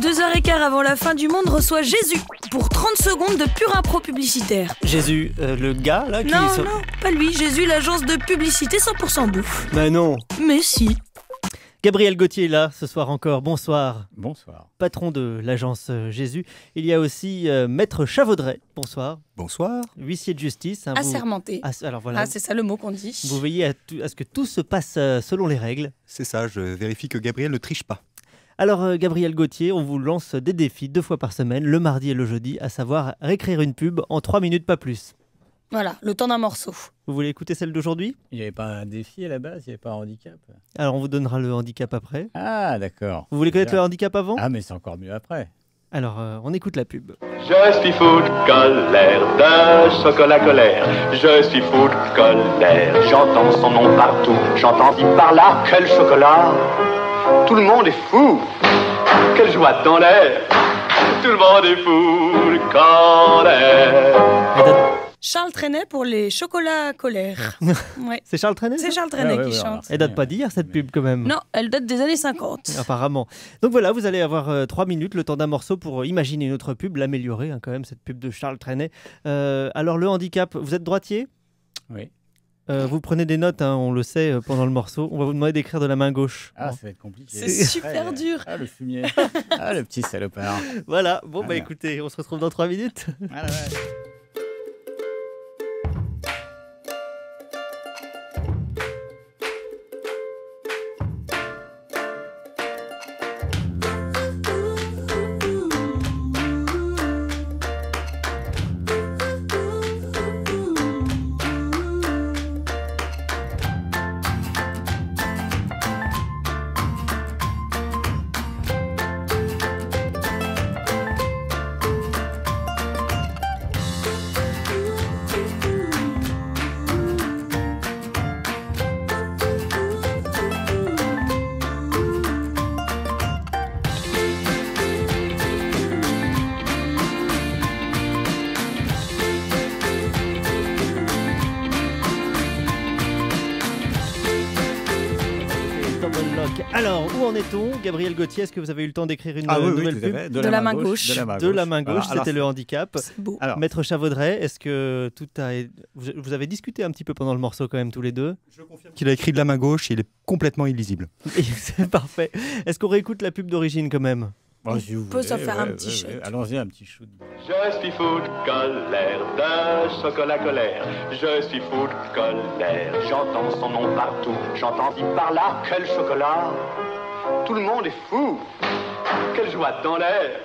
2h15 avant la fin du monde reçoit Jésus pour 30 secondes de pure impro publicitaire. Jésus, le gars là qui... Non, pas lui. Jésus, l'agence de publicité 100% bouffe. Bah non. Mais si. Gabriel Gauthier est là ce soir encore. Bonsoir. Bonsoir. Patron de l'agence Jésus. Il y a aussi Maître Chavaudret. Bonsoir. Bonsoir. Huissier de justice. Assermenté. Alors voilà. C'est ça le mot qu'on dit. Vous veillez à ce que tout se passe selon les règles. C'est ça, je vérifie que Gabriel ne triche pas. Alors Gabriel Gauthier, on vous lance des défis 2 fois par semaine, le mardi et le jeudi, à savoir réécrire une pub en 3 minutes, pas plus. Voilà, le temps d'un morceau. Vous voulez écouter celle d'aujourd'hui ? Il n'y avait pas un défi à la base, il n'y avait pas un handicap. Alors on vous donnera le handicap après. Ah d'accord. Vous voulez connaître le handicap avant ? Ah mais c'est encore mieux après. Alors on écoute la pub. Je suis fou de colère, de chocolat colère. Je suis fou de colère, j'entends son nom partout. J'entends dit par là, quel chocolat. Tout le monde est fou, quelle joie dans l'air. Tout le monde est fou de colère. Charles Trenet pour les chocolats colère. Ouais. C'est Charles Trenet ? C'est Charles Trenet qui chante. Elle date pas d'hier cette pub quand même. Non, elle date des années 50. Apparemment. Donc voilà, vous allez avoir 3 minutes, le temps d'un morceau pour imaginer une autre pub, l'améliorer quand même, cette pub de Charles Trenet. Alors le handicap, vous êtes droitier ? Oui. Vous prenez des notes, hein, on le sait, pendant le morceau. On va vous demander d'écrire de la main gauche. Ah, ça va être compliqué. C'est super dur. Ah, le fumier. Ah, le petit salopard. Voilà, bon bah Voilà. écoutez, on se retrouve dans 3 minutes. Ah, ouais. Alors, où en est-on ? Gabriel Gauthier, est-ce que vous avez eu le temps d'écrire une nouvelle pub ? De la main gauche. De la main gauche, Voilà, c'était le handicap. C'est beau. Alors, Maître Chavaudret, est-ce que tout a... Vous avez discuté un petit peu pendant le morceau quand même tous les deux ? Je confirme qu'il a écrit de la main gauche et il est complètement illisible. C'est parfait. Est-ce qu'on réécoute la pub d'origine quand même ? bon, si vous peut voulez, s'en faire un petit shoot. Allons-y, un petit shoot. Je suis fou de colère, de chocolat colère. Je suis fou de colère, j'entends son nom partout. J'entends dit par là, quel chocolat. Tout le monde est fou, quelle joie dans l'air.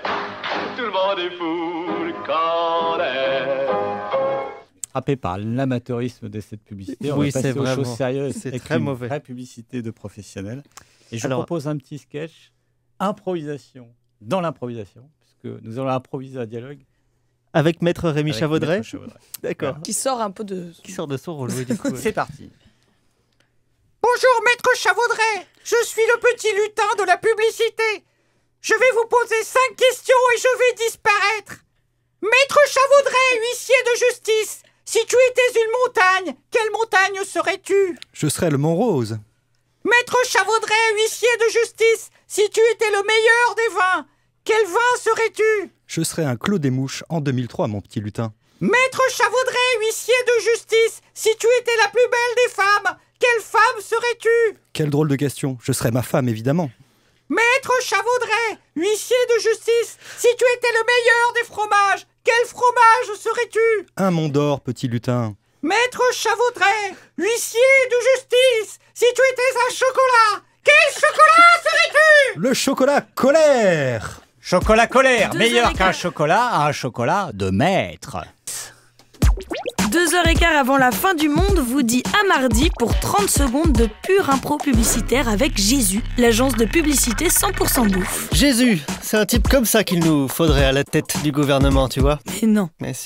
Tout le monde est fou de colère. Frappé par l'amateurisme de cette publicité, on Oui, va passer c'est aux vraiment- choses sérieuses. c'est avec très une mauvais. vraie publicité de professionnels. Et je Alors- propose un petit sketch, improvisation, dans l'improvisation, puisque nous allons improviser un dialogue Avec Maître Rémi avec Chavaudret ? Maître Chavaudret. D'accord. Qui sort un peu de... Qui sort de son rôle, oui, du coup. C'est parti. Bonjour, maître Chavaudret. Je suis le petit lutin de la publicité. Je vais vous poser 5 questions et je vais disparaître. Maître Chavaudret, huissier de justice, si tu étais une montagne, quelle montagne serais-tu? Je serai le Mont Rose. Maître Chavaudret, huissier de justice, si tu étais le meilleur des vins, quel vin serais-tu? Je serai un Clos des Mouches en 2003, mon petit lutin. Maître Chavaudret, huissier de justice, si tu étais la plus belle des femmes, quelle femme serais-tu? Quelle drôle de question. Je serai ma femme, évidemment. Maître Chavaudret, huissier de justice, si tu étais le meilleur des fromages, quel fromage serais-tu? Un Mont d'Or, petit lutin. Maître Chavaudret, huissier de justice, si tu étais un chocolat, quel chocolat serais-tu? Le chocolat colère. Chocolat colère, 2 meilleur heures et qu'un quart. chocolat, un chocolat de maître. 2h15 avant la fin du monde vous dit à mardi pour 30 secondes de pure impro publicitaire avec Jésus, l'agence de publicité 100% bouffe. Jésus, c'est un type comme ça qu'il nous faudrait à la tête du gouvernement, tu vois ? Mais non. Mais si.